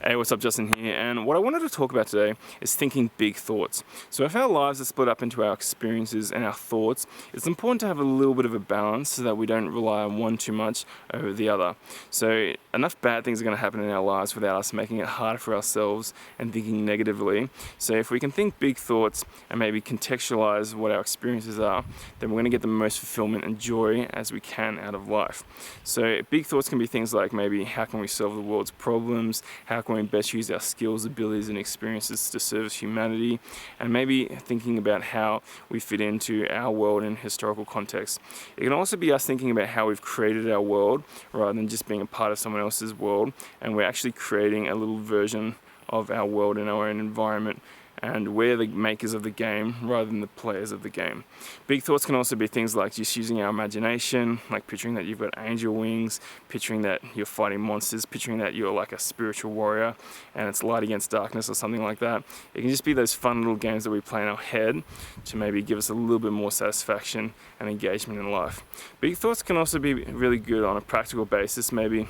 Hey, what's up, Justin here, and what I wanted to talk about today is thinking big thoughts. So if our lives are split up into our experiences and our thoughts, it's important to have a little bit of a balance so that we don't rely on one too much over the other. So enough bad things are going to happen in our lives without us making it harder for ourselves and thinking negatively. So if we can think big thoughts and maybe contextualize what our experiences are, then we're going to get the most fulfillment and joy as we can out of life. So big thoughts can be things like maybe how can we solve the world's problems, how can we best use our skills, abilities and experiences to service humanity, and maybe thinking about how we fit into our world in historical context. It can also be us thinking about how we've created our world rather than just being a part of someone else's world, and we're actually creating a little version of our world in our own environment, and we're the makers of the game rather than the players of the game. Big thoughts can also be things like just using our imagination, like picturing that you've got angel wings, picturing that you're fighting monsters, picturing that you're like a spiritual warrior and it's light against darkness or something like that. It can just be those fun little games that we play in our head to maybe give us a little bit more satisfaction and engagement in life. Big thoughts can also be really good on a practical basis, maybe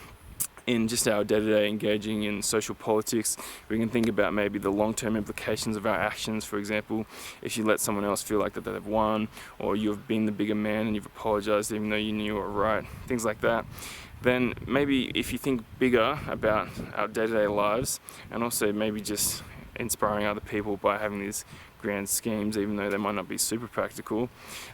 in just our day-to-day engaging in social politics. We can think about maybe the long-term implications of our actions. For example, if you let someone else feel like that they've won, or you've been the bigger man and you've apologized even though you knew you were right, things like that. Then maybe if you think bigger about our day-to-day lives, and also maybe just inspiring other people by having these grand schemes, even though they might not be super practical,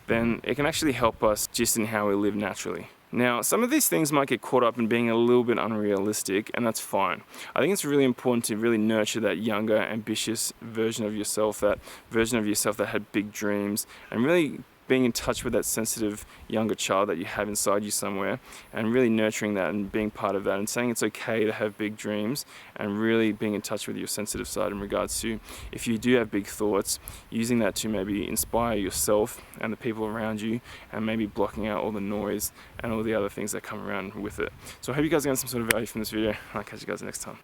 then it can actually help us just in how we live naturally. Now, some of these things might get caught up in being a little bit unrealistic, and that's fine. I think it's really important to really nurture that younger, ambitious version of yourself, that version of yourself that had big dreams, and really being in touch with that sensitive younger child that you have inside you somewhere, and really nurturing that and being part of that and saying it's okay to have big dreams, and really being in touch with your sensitive side in regards to if you do have big thoughts, using that to maybe inspire yourself and the people around you, and maybe blocking out all the noise and all the other things that come around with it. So I hope you guys got some sort of value from this video, and I'll catch you guys next time.